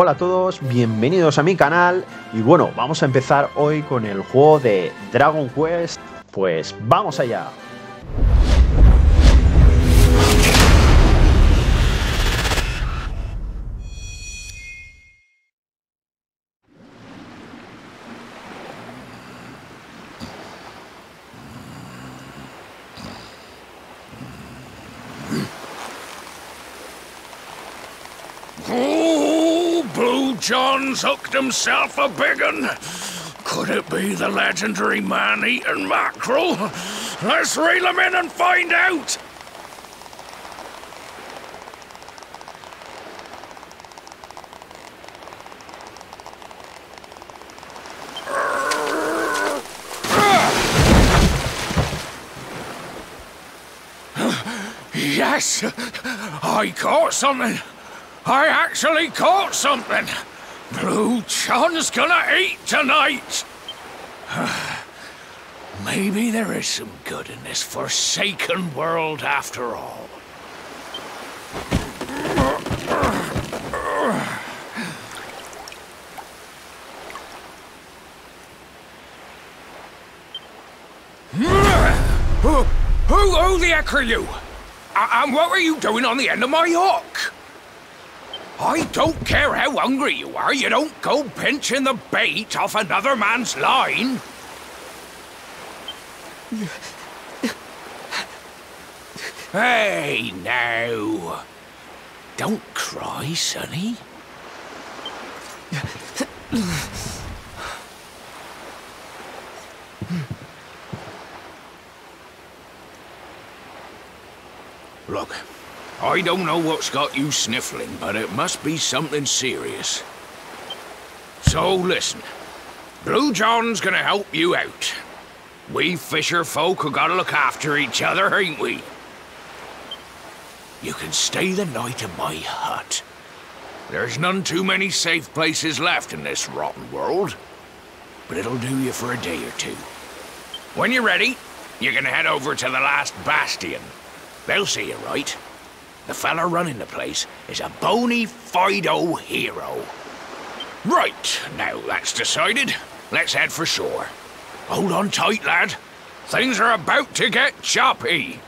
Hola a todos, bienvenidos a mi canal y bueno, vamos a empezar hoy con el juego de Dragon Quest, pues vamos allá. John's hooked himself a big un. Could it be the legendary man-eating mackerel? Let's reel him in and find out! Yes! I caught something! I actually caught something! Blue John's gonna eat tonight! Maybe there is some good in this forsaken world after all. Who the heck are you? And what were you doing on the end of my hook? I don't care how hungry you are, you don't go pinching the bait off another man's line. Hey, now. Don't cry, sonny. Look. I don't know what's got you sniffling, but it must be something serious. So listen, Blue John's gonna help you out. We fisher folk have gotta look after each other, ain't we? You can stay the night in my hut. There's none too many safe places left in this rotten world, but it'll do you for a day or two. When you're ready, you can head over to the last bastion. They'll see you right. The fella running the place is a bona fide hero. Right, now that's decided, let's head for shore. Hold on tight, lad. Things are about to get choppy.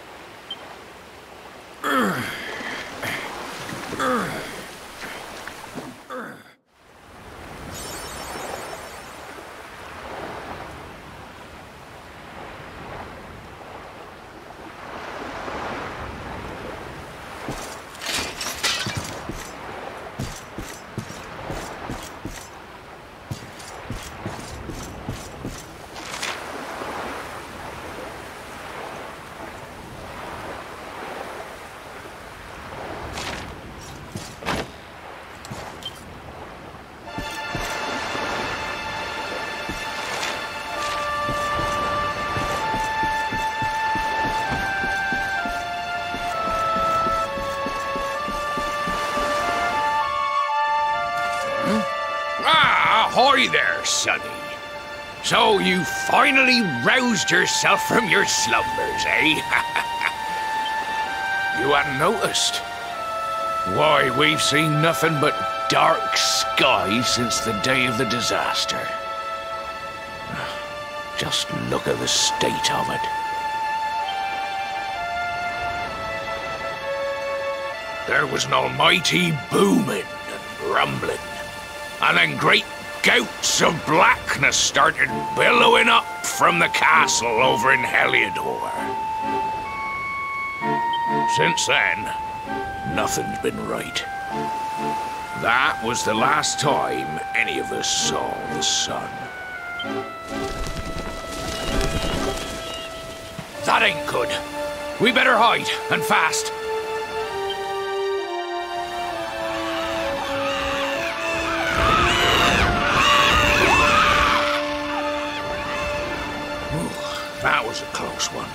Ahoy there, sonny. So you finally roused yourself from your slumbers, eh? You hadn't noticed? Why, we've seen nothing but dark skies since the day of the disaster. Just look at the state of it. There was an almighty booming and rumbling, and then great gouts of blackness started billowing up from the castle over in Heliodor. Since then, nothing's been right. That was the last time any of us saw the sun. That ain't good. We better hide, and fast. That was a close one.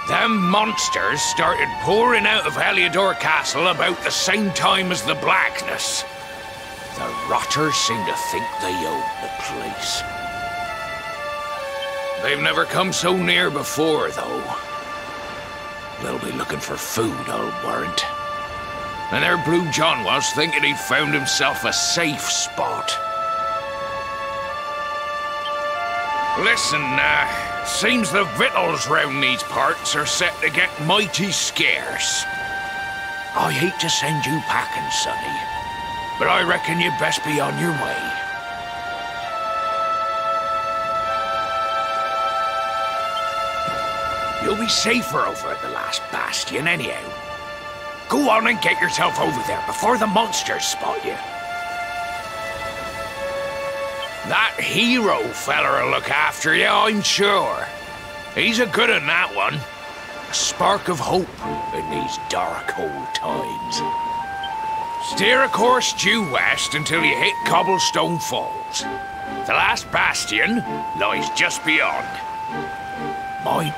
Them monsters started pouring out of Heliodor Castle about the same time as the blackness. The rotters seem to think they own the place. They've never come so near before, though. They'll be looking for food, I'll warrant. And there Blue John was, thinking he'd found himself a safe spot. Listen, seems the victuals round these parts are set to get mighty scarce. I hate to send you packing, sonny, but I reckon you'd best be on your way. You'll be safer over at the last bastion anyhow. Go on and get yourself over there before the monsters spot you. That hero feller'll look after you, I'm sure. He's a good un, that one. A spark of hope in these dark old times. Steer a course due west until you hit Cobblestone Falls. The last bastion lies just beyond. Mind.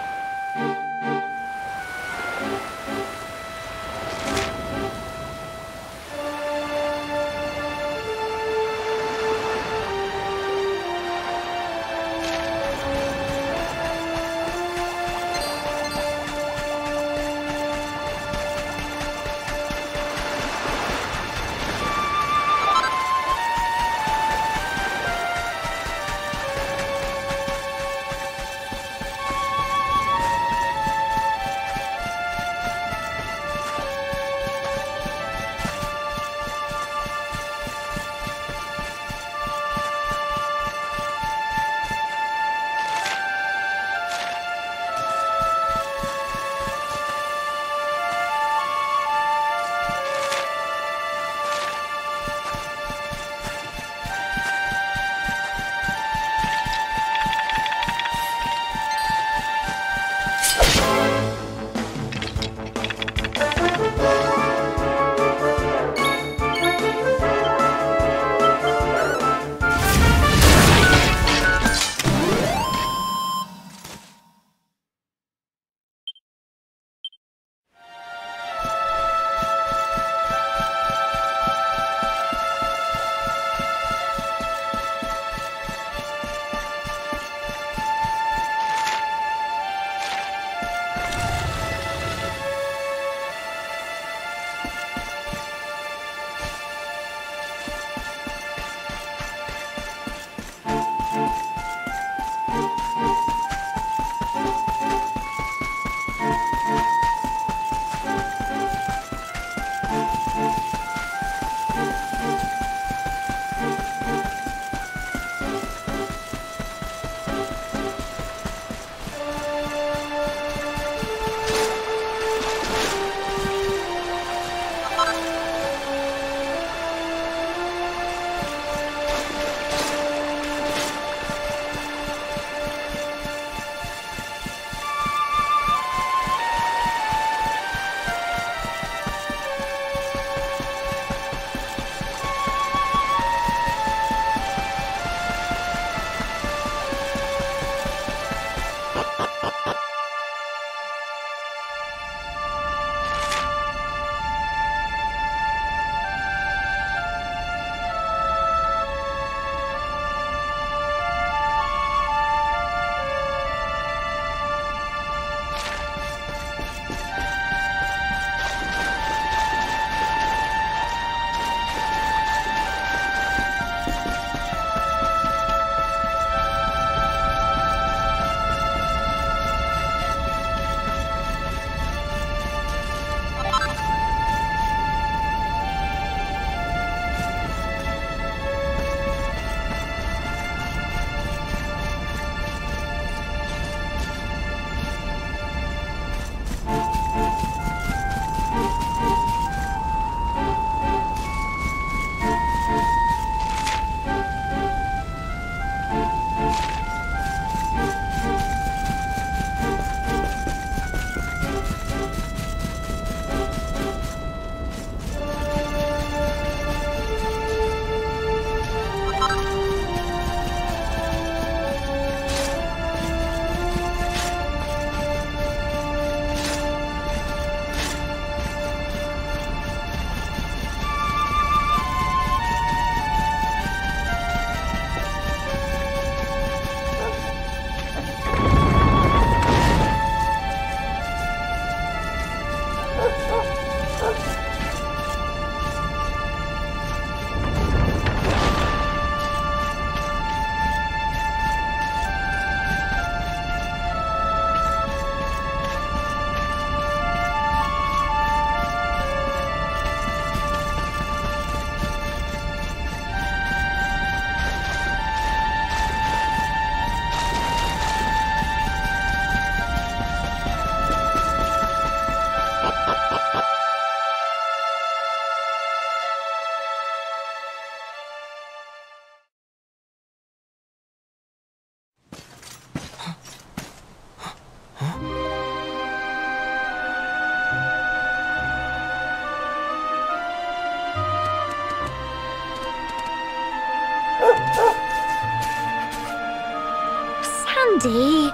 Sandy,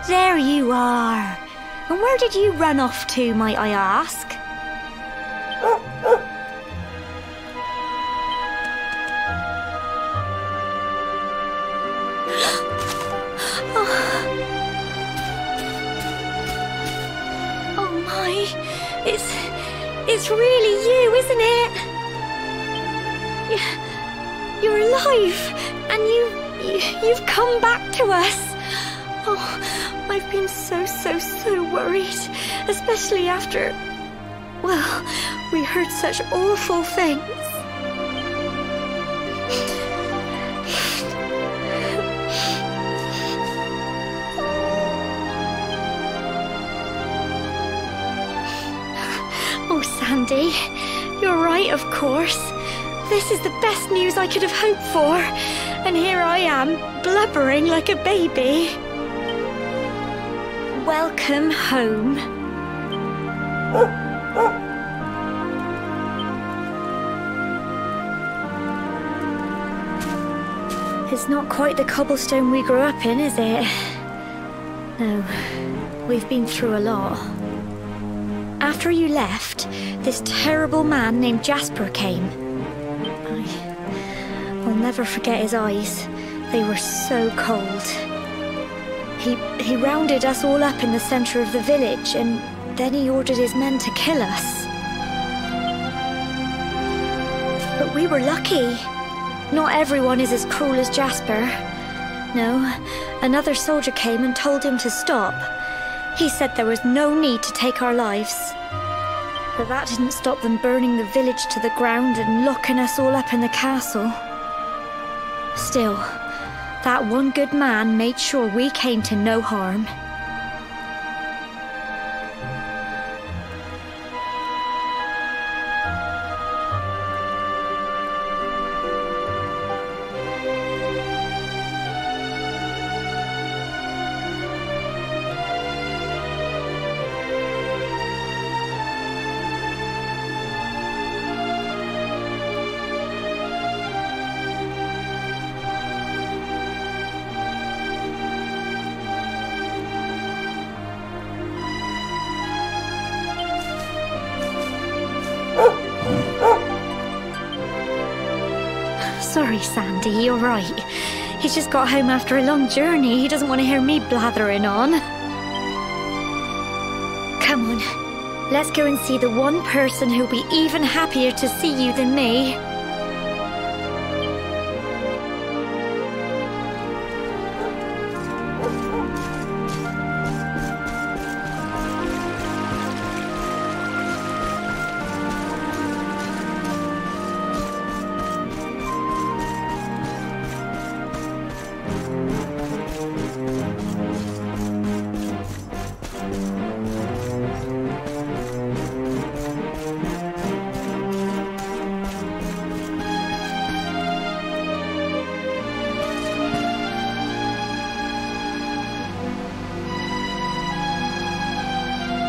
there you are. And where did you run off to, might I ask? Oh my, it's really you, isn't it? You're alive, and you've come back to us. Oh, I've been so worried, especially after, well, we heard such awful things. Oh, Sandy, you're right, of course. This is the best news I could have hoped for. And here I am, blubbering like a baby. Welcome home. It's not quite the cobblestone we grew up in, is it? No, we've been through a lot. After you left, this terrible man named Jasper came. I'll never forget his eyes. They were so cold. He rounded us all up in the center of the village, and then he ordered his men to kill us. But we were lucky. Not everyone is as cruel as Jasper. No, another soldier came and told him to stop. He said there was no need to take our lives. But that didn't stop them burning the village to the ground and locking us all up in the castle. Still, that one good man made sure we came to no harm. Sorry, Sandy, you're right. He's just got home after a long journey. He doesn't want to hear me blathering on. Come on, let's go and see the one person who'll be even happier to see you than me.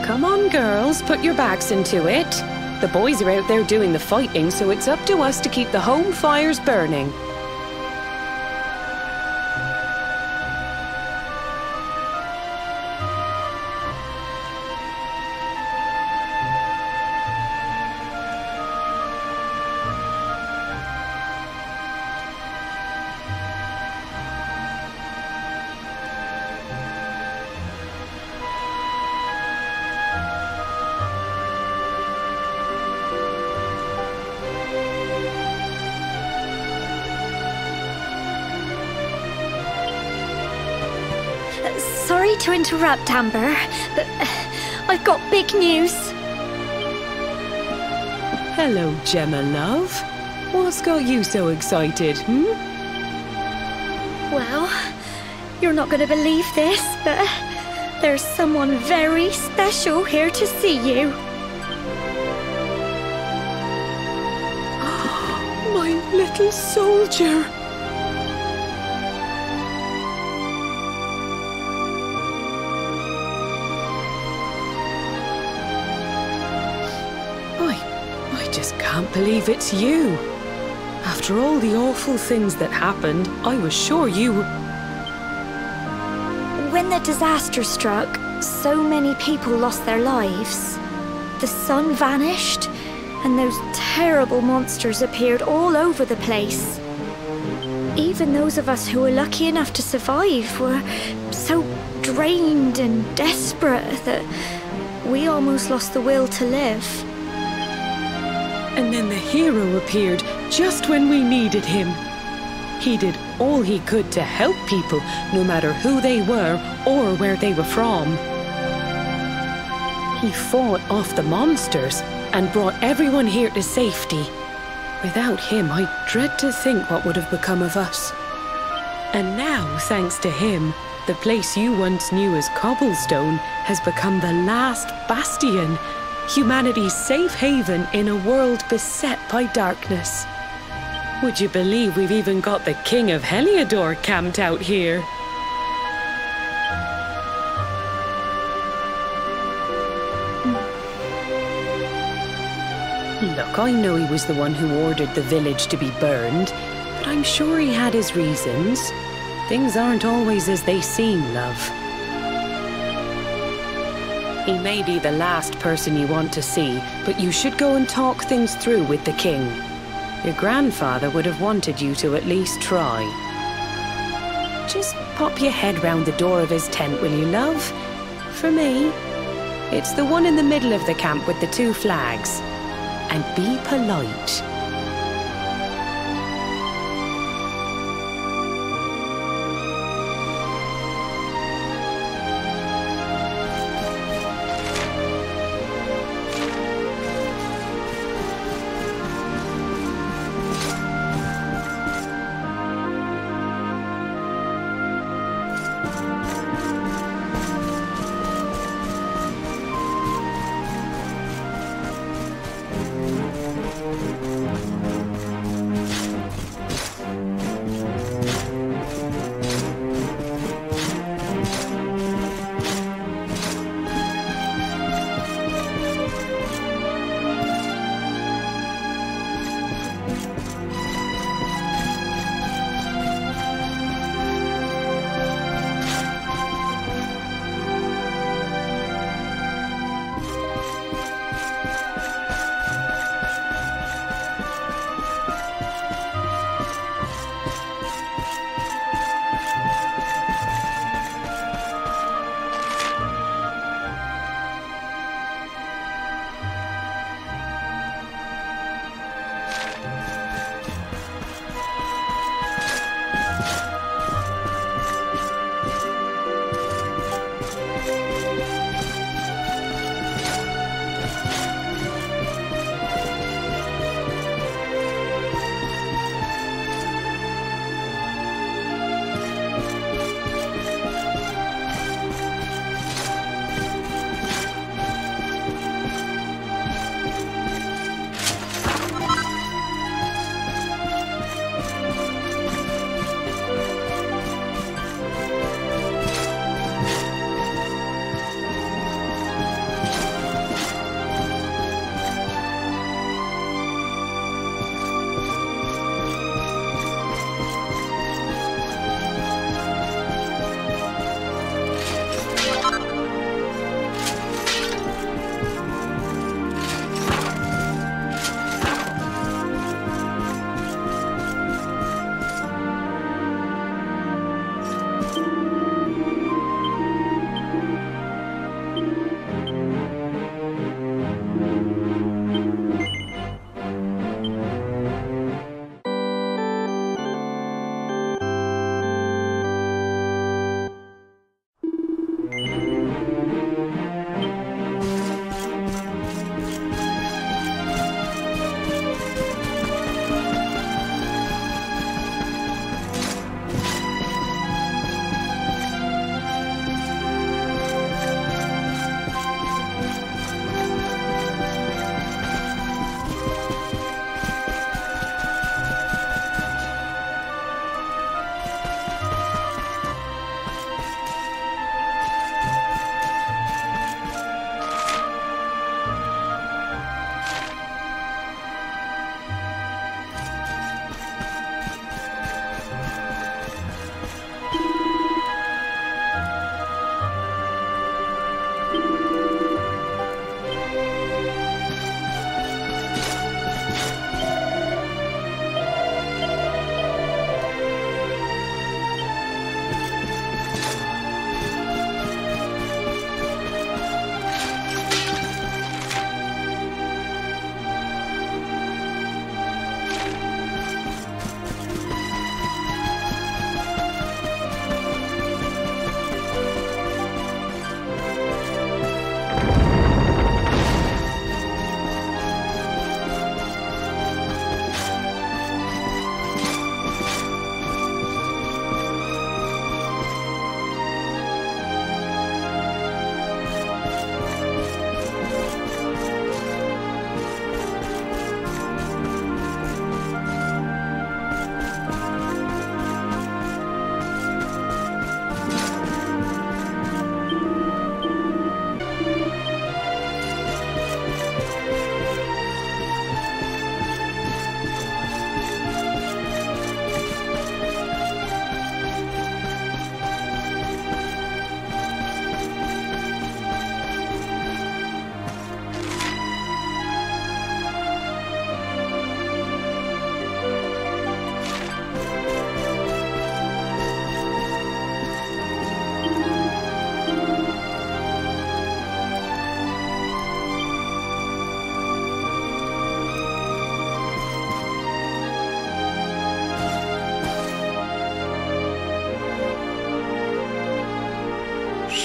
Come on, girls, put your backs into it. The boys are out there doing the fighting, so it's up to us to keep the home fires burning. Sorry to interrupt, Amber, but I've got big news. Hello, Gemma, love. What's got you so excited, Well, you're not going to believe this, but there's someone very special here to see you. My little soldier. I just can't believe it's you. After all the awful things that happened, I was sure you... When the disaster struck, so many people lost their lives. The sun vanished, and those terrible monsters appeared all over the place. Even those of us who were lucky enough to survive were so drained and desperate that we almost lost the will to live. And then the hero appeared just when we needed him. He did all he could to help people, no matter who they were or where they were from. He fought off the monsters and brought everyone here to safety. Without him, I dread to think what would have become of us. And now, thanks to him, the place you once knew as Cobblestone has become the last bastion, humanity's safe haven in a world beset by darkness. Would you believe we've even got the King of Heliodor camped out here? Look, I know he was the one who ordered the village to be burned, but I'm sure he had his reasons. Things aren't always as they seem, love. He may be the last person you want to see, but you should go and talk things through with the king. Your grandfather would have wanted you to at least try. Just pop your head round the door of his tent, will you, love? For me, it's the one in the middle of the camp with the 2 flags. And be polite.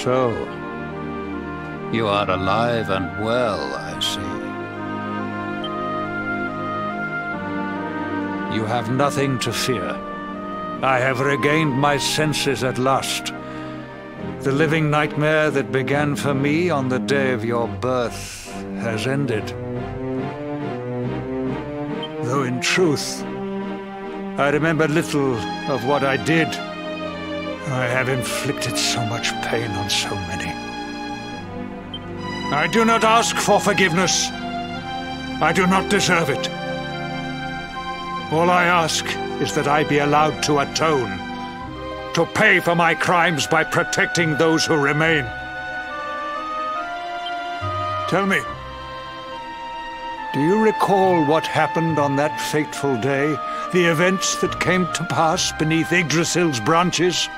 so. You are alive and well, I see. You have nothing to fear. I have regained my senses at last. The living nightmare that began for me on the day of your birth has ended. Though in truth, I remember little of what I did. I have inflicted so much pain on so many. I do not ask for forgiveness. I do not deserve it. All I ask is that I be allowed to atone, to pay for my crimes by protecting those who remain. Tell me, do you recall what happened on that fateful day? The events that came to pass beneath Yggdrasil's branches?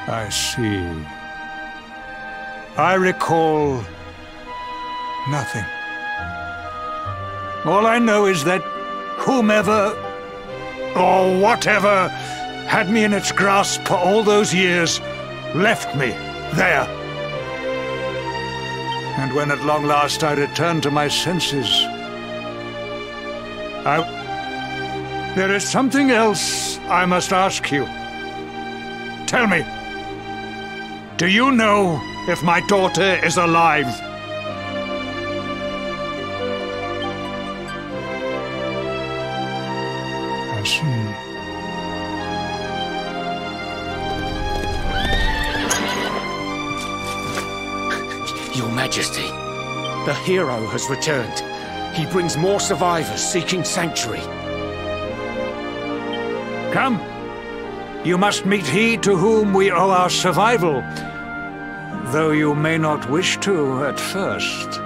I see. I recall nothing. All I know is that whomever or whatever had me in its grasp for all those years left me there. And when at long last I returned to my senses, there is something else I must ask you. Tell me, do you know if my daughter is alive? I see. Your Majesty, the hero has returned. He brings more survivors seeking sanctuary. Come. You must meet he to whom we owe our survival, though you may not wish to at first.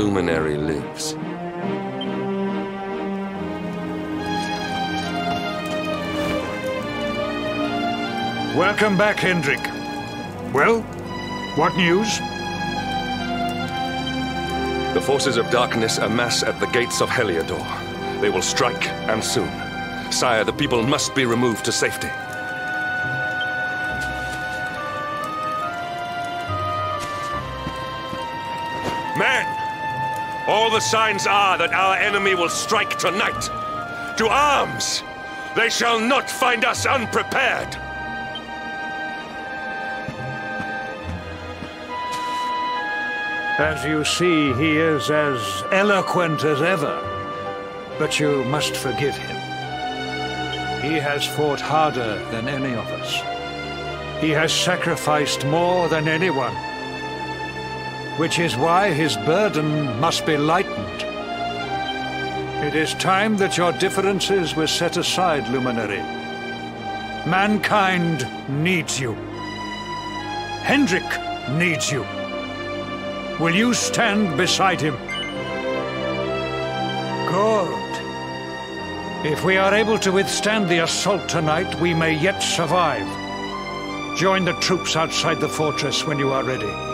luminary lives. Welcome back, Hendrik. Well, what news? The forces of darkness amass at the gates of Heliodor. They will strike, and soon. Sire, the people must be removed to safety. Men! All the signs are that our enemy will strike tonight. To arms! They shall not find us unprepared! As you see, he is as eloquent as ever. But you must forgive him. He has fought harder than any of us. He has sacrificed more than anyone. Which is why his burden must be lightened. It is time that your differences were set aside, Luminary. Mankind needs you. Hendrik needs you. Will you stand beside him? Good. If we are able to withstand the assault tonight, we may yet survive. Join the troops outside the fortress when you are ready.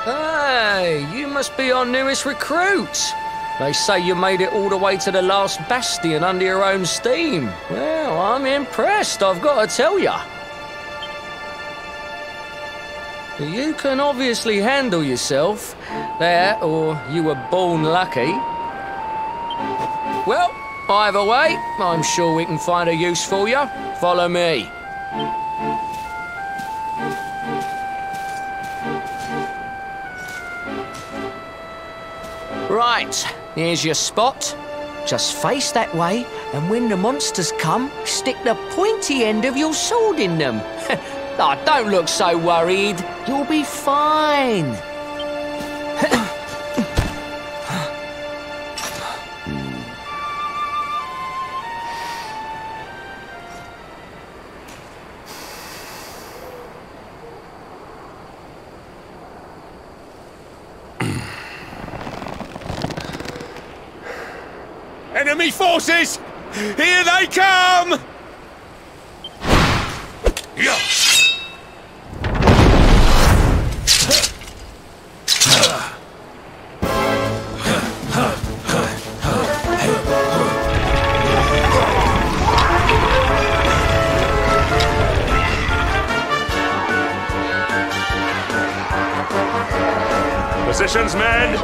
Hey, you must be our newest recruits. They say you made it all the way to the last bastion under your own steam. Well, I'm impressed, I've got to tell ya. You can obviously handle yourself. That, or you were born lucky. Well, either way, I'm sure we can find a use for you. Follow me. Right, here's your spot. Just face that way, and when the monsters come, stick the pointy end of your sword in them. Oh, don't look so worried. You'll be fine. Enemy forces! Here they come! Yeah. Positions, men!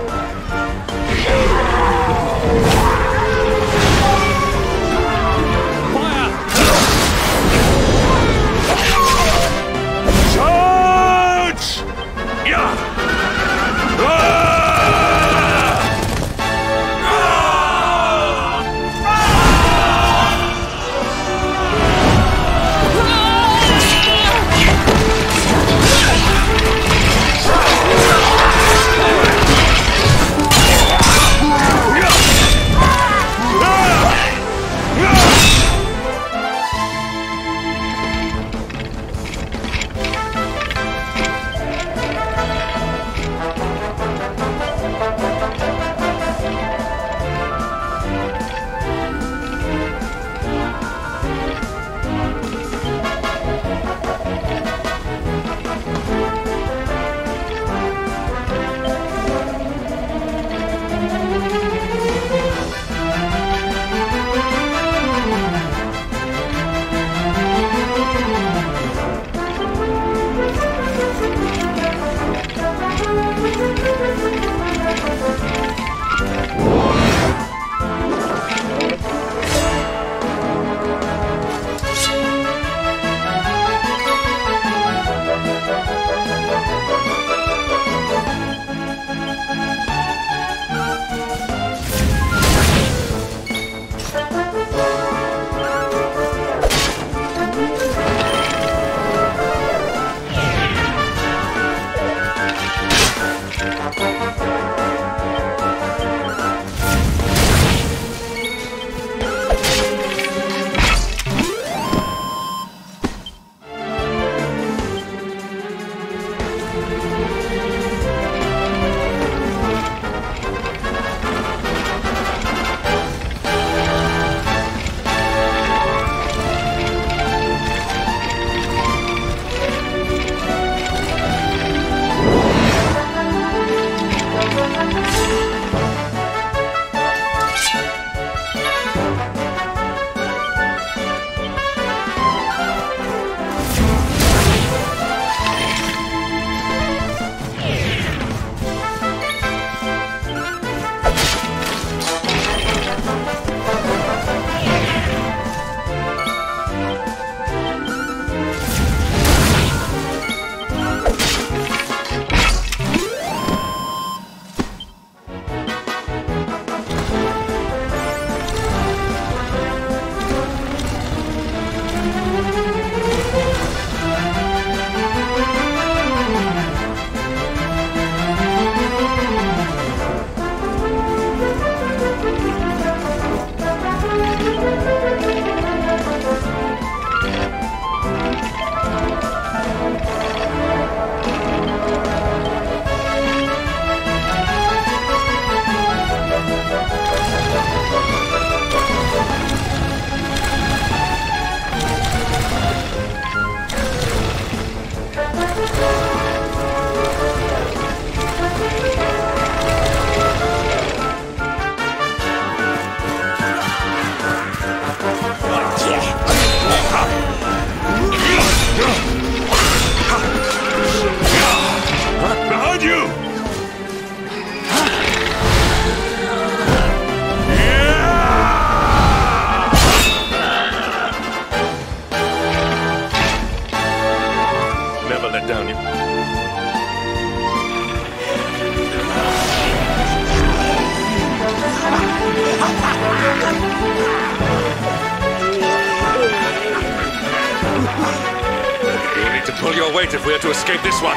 You'll need to pull your weight if we are to escape this one.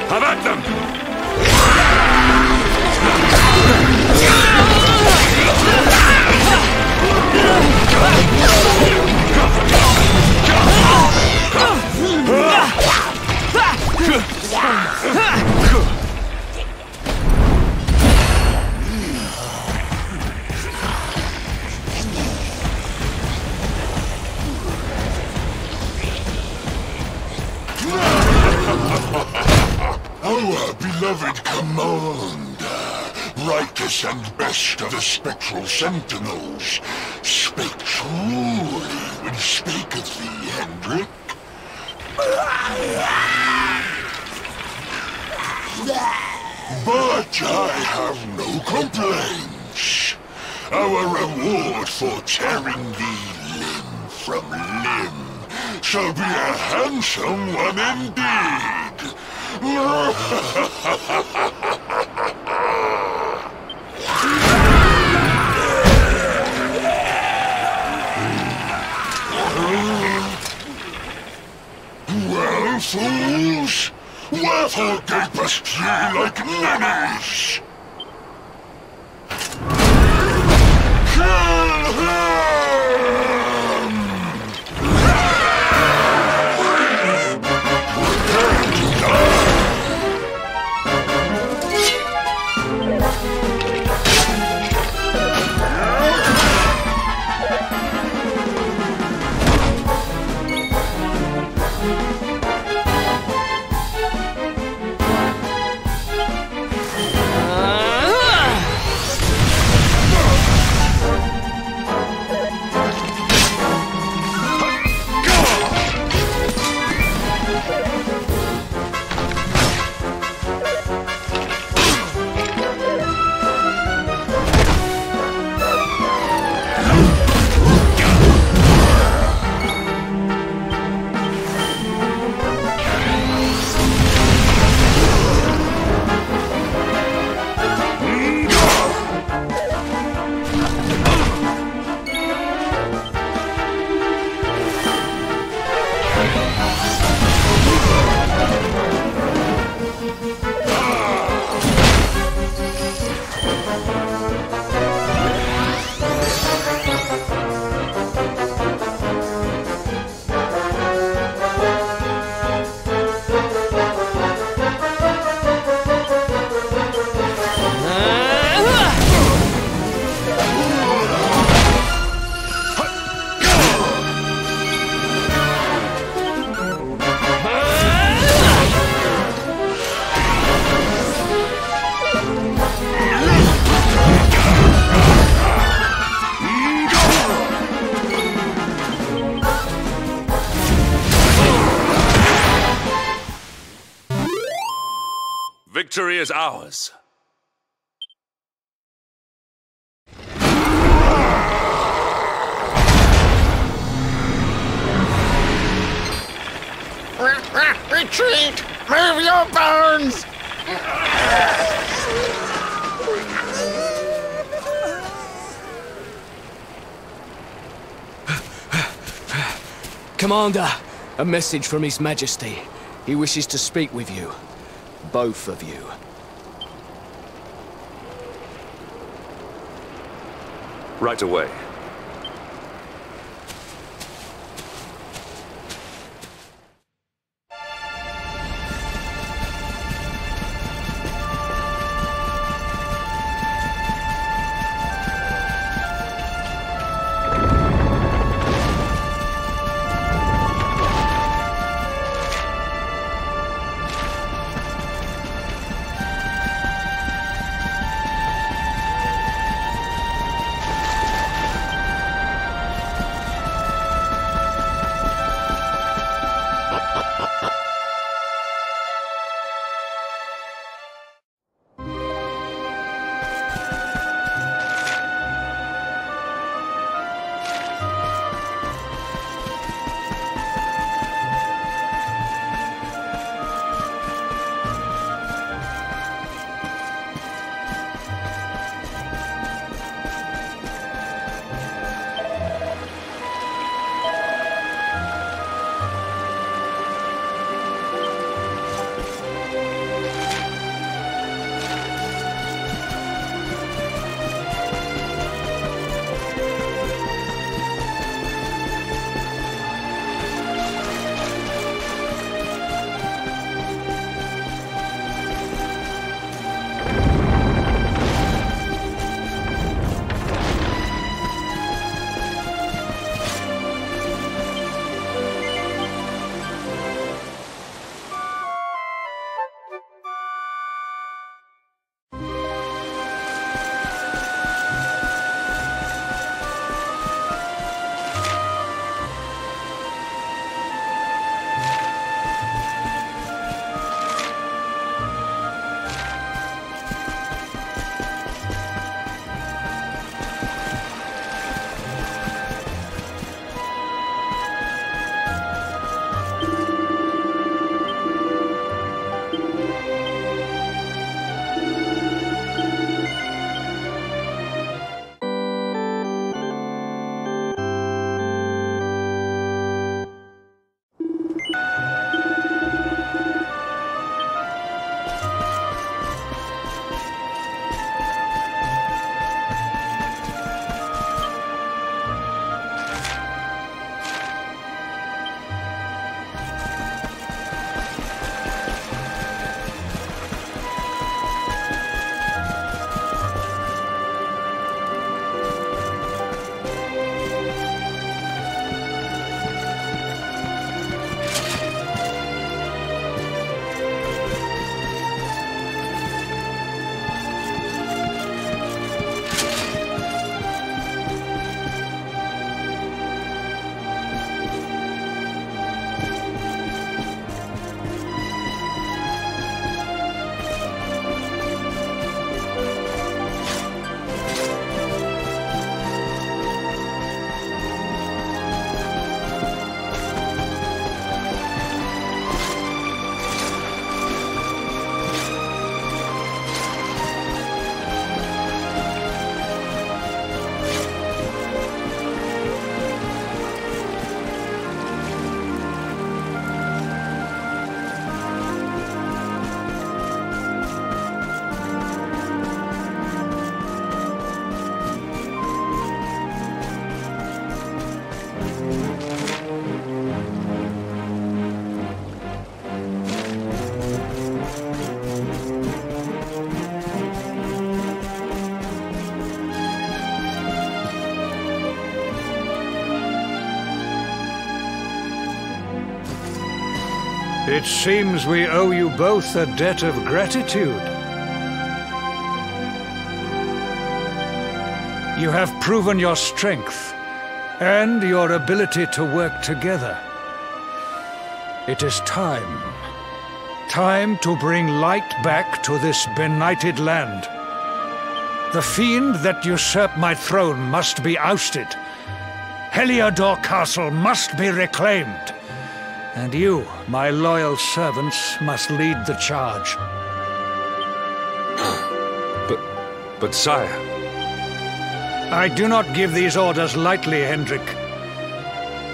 Have at them! Our beloved commander, brightest and best of the spectral sentinels, spake truly when spaketh thee, Hendrik. But I have no complaints. Our reward for tearing thee limb from limb shall be a handsome one indeed. Well, fools, wherefore gapest ye like ninnies? Kill him! Victory is ours. Retreat! Move your bones! Commander, a message from His Majesty. He wishes to speak with you. Both of you. Right away. It seems we owe you both a debt of gratitude. You have proven your strength and your ability to work together. It is time. Time to bring light back to this benighted land. The fiend that usurped my throne must be ousted. Heliodor Castle must be reclaimed. And you, my loyal servants, must lead the charge. But sire... I do not give these orders lightly, Hendrik.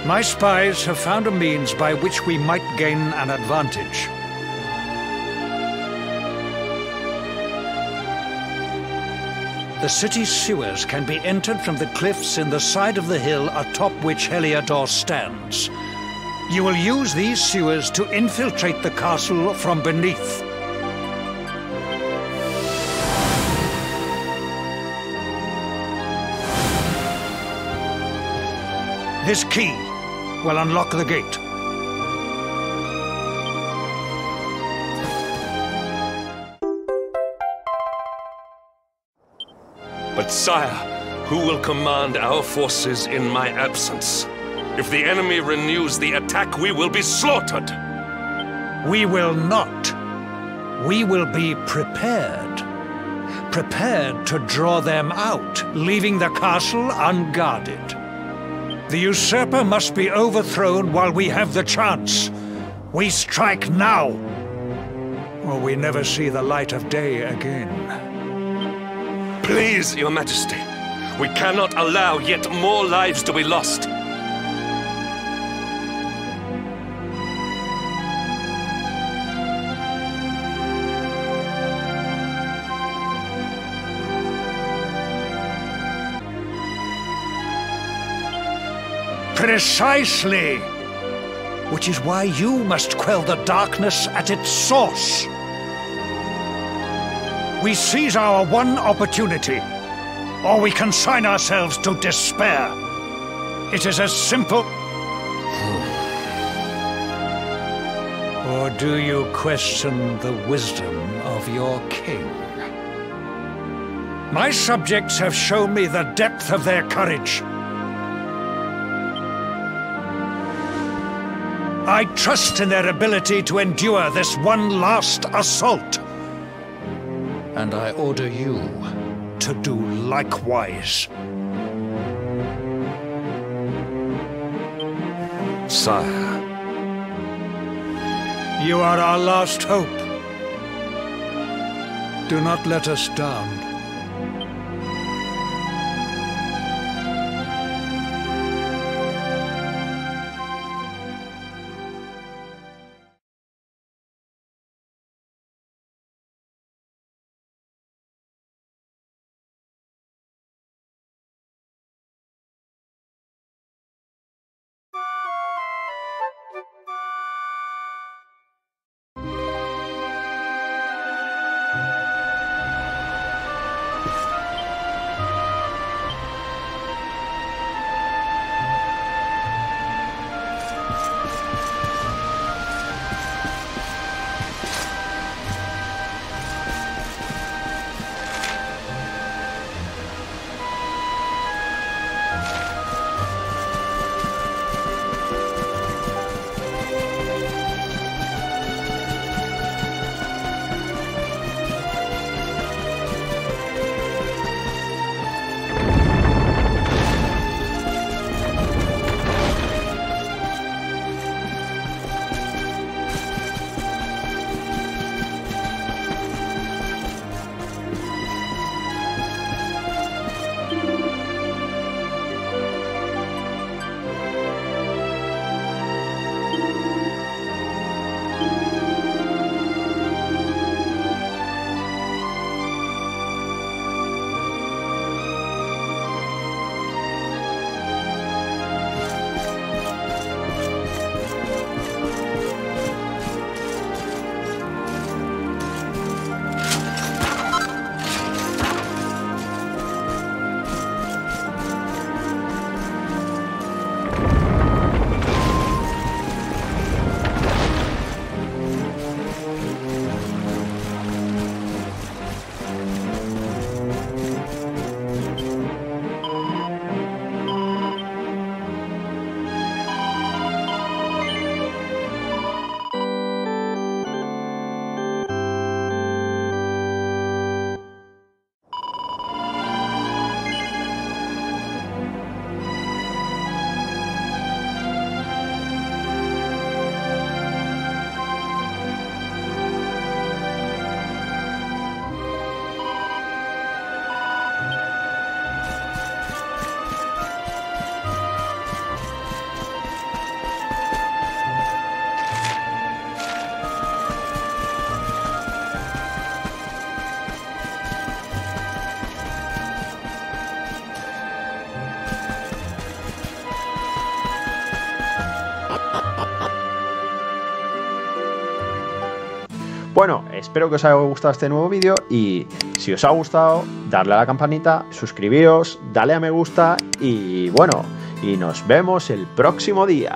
My spies have found a means by which we might gain an advantage. The city's sewers can be entered from the cliffs in the side of the hill atop which Heliodor stands. You will use these sewers to infiltrate the castle from beneath. This key will unlock the gate. But sire, who will command our forces in my absence? If the enemy renews the attack, we will be slaughtered. We will not. We will be prepared. Prepared to draw them out, leaving the castle unguarded. The usurper must be overthrown while we have the chance. We strike now, or we never see the light of day again. Please, Your Majesty, we cannot allow yet more lives to be lost. Precisely! Which is why you must quell the darkness at its source. We seize our one opportunity, or we consign ourselves to despair. It is as simple... Or do you question the wisdom of your king? My subjects have shown me the depth of their courage. I trust in their ability to endure this one last assault. And I order you to do likewise. Sire. You are our last hope. Do not let us down. Bueno, espero que os haya gustado este nuevo vídeo y si os ha gustado, darle a la campanita, suscribiros, dale a me gusta y bueno, y nos vemos el próximo día.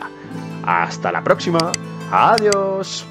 Hasta la próxima. Adiós.